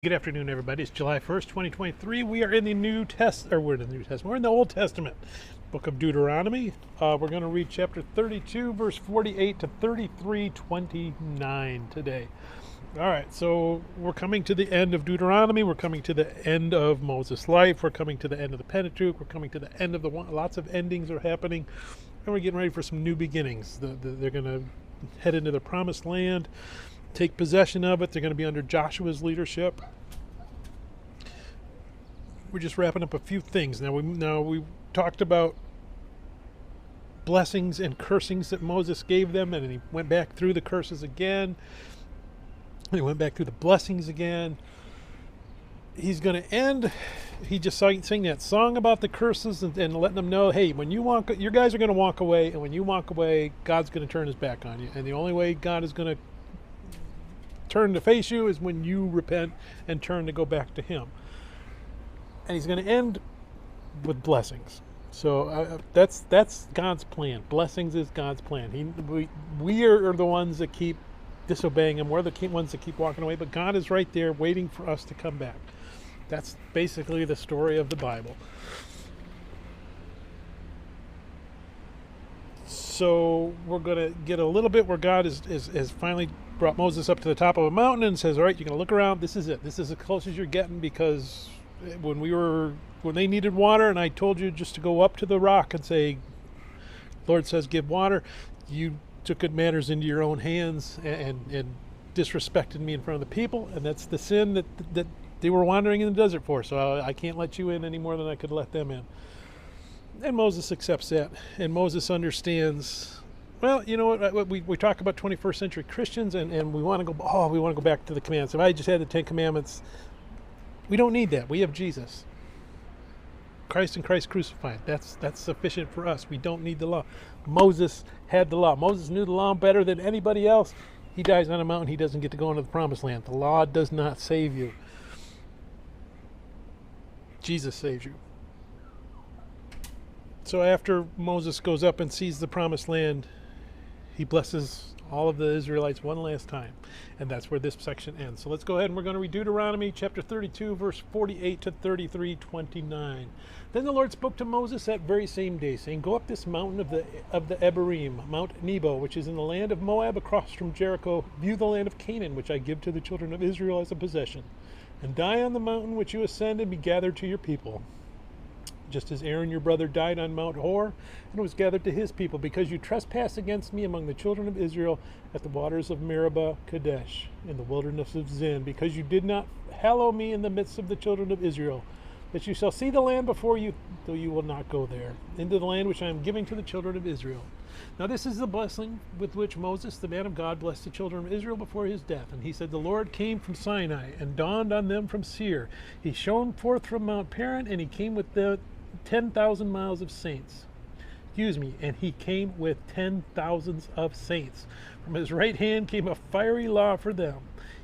Good afternoon, everybody. It's July 1st, 2023. We are in the we're in the New Testament. We're in the Old Testament, book of Deuteronomy. We're going to read chapter 32, verse 48 to 33:29 today. All right, so we're coming to the end of Deuteronomy. We're coming to the end of Moses' life. We're coming to the end of the Pentateuch. We're coming to the end of lots of endings are happening, and we're getting ready for some new beginnings. They're going to head into the promised land, take possession of it. They're going to be under Joshua's leadership. We're just wrapping up a few things. Now we talked about blessings and cursings that Moses gave them, and then he went back through the curses again. He went back through the blessings again. He's going to end. He just sang that song about the curses and letting them know, hey, when you walk, your guys are going to walk away, and when you walk away, God's going to turn his back on you. And the only way God is going to turn to face you is when you repent and turn to go back to him. And he's going to end with blessings. So that's God's plan. Blessings is God's plan. We are the ones that keep disobeying him. We're the ones that keep walking away. But God is right there waiting for us to come back. That's basically the story of the Bible. So we're going to get a little bit where God has finally brought Moses up to the top of a mountain and says, all right, you're going to look around. This is it. This is as close as you're getting, because when they needed water and I told you just to go up to the rock and say, Lord says give water, you took good matters into your own hands and disrespected me in front of the people, and that's the sin that they were wandering in the desert for. So I can't let you in any more than I could let them in. And Moses accepts that, and Moses understands, well, you know what, we talk about 21st century Christians and we want to go back to the commandments. If I just had the 10 commandments, we don't need that. We have Jesus. Christ and Christ crucified. That's sufficient for us. We don't need the law. Moses had the law. Moses knew the law better than anybody else. He dies on a mountain. He doesn't get to go into the promised land. The law does not save you. Jesus saves you. So after Moses goes up and sees the promised land, he blesses all of the Israelites one last time. And that's where this section ends. So let's go ahead and we're going to read Deuteronomy chapter 32, verse 48 to 33:29. Then the Lord spoke to Moses that very same day, saying, go up this mountain of the Abarim, Mount Nebo, which is in the land of Moab across from Jericho. View the land of Canaan, which I give to the children of Israel as a possession. And die on the mountain which you ascend and be gathered to your people. Just as Aaron your brother died on Mount Hor and was gathered to his people, because you trespassed against me among the children of Israel at the waters of Meribah Kadesh in the wilderness of Zin, because you did not hallow me in the midst of the children of Israel, that you shall see the land before you, though you will not go there, into the land which I am giving to the children of Israel. Now this is the blessing with which Moses, the man of God, blessed the children of Israel before his death. And he said, the Lord came from Sinai and dawned on them from Seir. He shone forth from Mount Paran, and he came with the 10,000 miles of saints. And he came with 10,000s of saints. From his right hand came a fiery law for them.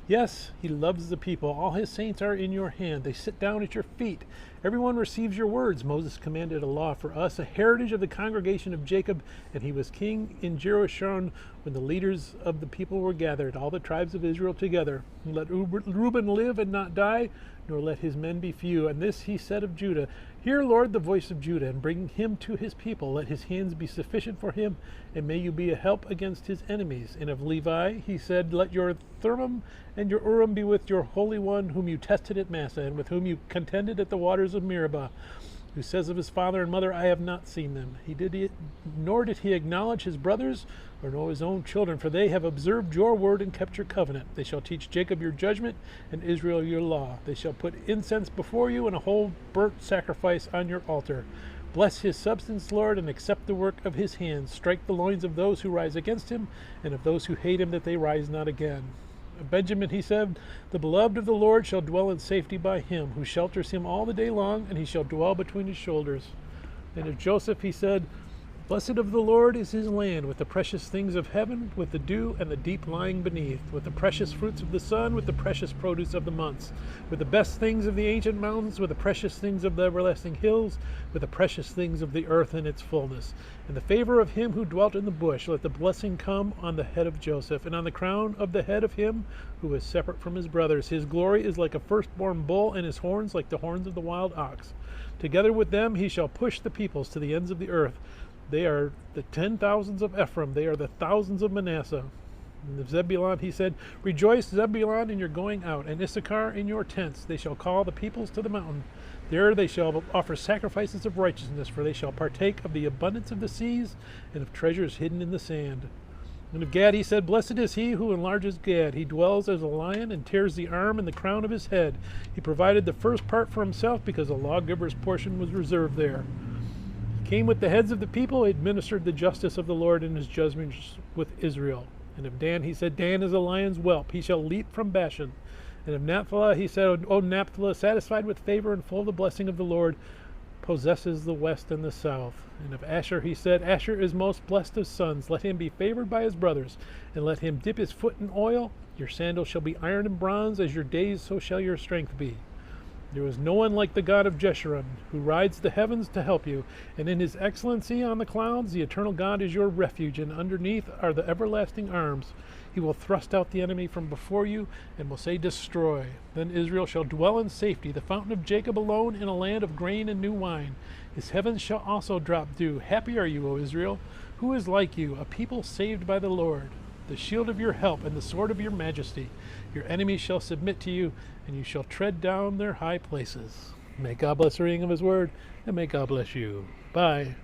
Yes, he loves the people. All his saints are in your hand. They sit down at your feet. Everyone receives your words. Moses commanded a law for us, a heritage of the congregation of Jacob, and he was king in Jerusalem when the leaders of the people were gathered, all the tribes of Israel together. Let Reuben live and not die, nor let his men be few. And this he said of Judah, hear, Lord, the voice of Judah, and bring him to his people. Let his hands be sufficient for him, and may you be a help against his enemies. And of Levi he said, let your Thummim and your Urim be with your Holy One, whom you tested at Massa, and with whom you contended at the waters of Meribah, who says of his father and mother, I have not seen them. Nor did he acknowledge his brothers, or know his own children, for they have observed your word and kept your covenant. They shall teach Jacob your judgment, and Israel your law. They shall put incense before you, and a whole burnt sacrifice on your altar. Bless his substance, Lord, and accept the work of his hands. Strike the loins of those who rise against him, and of those who hate him, that they rise not again. Of Benjamin he said, the beloved of the Lord shall dwell in safety by him, who shelters him all the day long, and he shall dwell between his shoulders. And of Joseph he said, Blessed of the Lord is his land, with the precious things of heaven, with the dew and the deep lying beneath, with the precious fruits of the sun, with the precious produce of the months, with the best things of the ancient mountains, with the precious things of the everlasting hills, with the precious things of the earth in its fullness. And the favor of him who dwelt in the bush, let the blessing come on the head of Joseph, and on the crown of the head of him who is separate from his brothers. His glory is like a firstborn bull, and his horns like the horns of the wild ox. Together with them he shall push the peoples to the ends of the earth. They are the 10,000s of Ephraim, they are the thousands of Manasseh. And of Zebulun he said, Rejoice, Zebulun, in your going out, and Issachar in your tents. They shall call the peoples to the mountain. There they shall offer sacrifices of righteousness, for they shall partake of the abundance of the seas, and of treasures hidden in the sand. And of Gad he said, Blessed is he who enlarges Gad. He dwells as a lion, and tears the arm and the crown of his head. He provided the first part for himself, because a lawgiver's portion was reserved there. Came with the heads of the people, administered the justice of the Lord in his judgments with Israel. And of Dan he said, Dan is a lion's whelp, he shall leap from Bashan. And of Naphtali he said, O Naphtali, satisfied with favor and full of the blessing of the Lord, possesses the west and the south. And of Asher he said, Asher is most blessed of sons, let him be favored by his brothers, and let him dip his foot in oil. Your sandals shall be iron and bronze, as your days so shall your strength be. There is no one like the God of Jeshurun, who rides the heavens to help you, and in his excellency on the clouds the eternal God is your refuge, and underneath are the everlasting arms. He will thrust out the enemy from before you, and will say, Destroy. Then Israel shall dwell in safety, the fountain of Jacob alone, in a land of grain and new wine. His heavens shall also drop dew. Happy are you, O Israel! Who is like you, a people saved by the Lord? The shield of your help and the sword of your majesty. Your enemies shall submit to you, and you shall tread down their high places. May God bless the reading of his word, and may God bless you. Bye.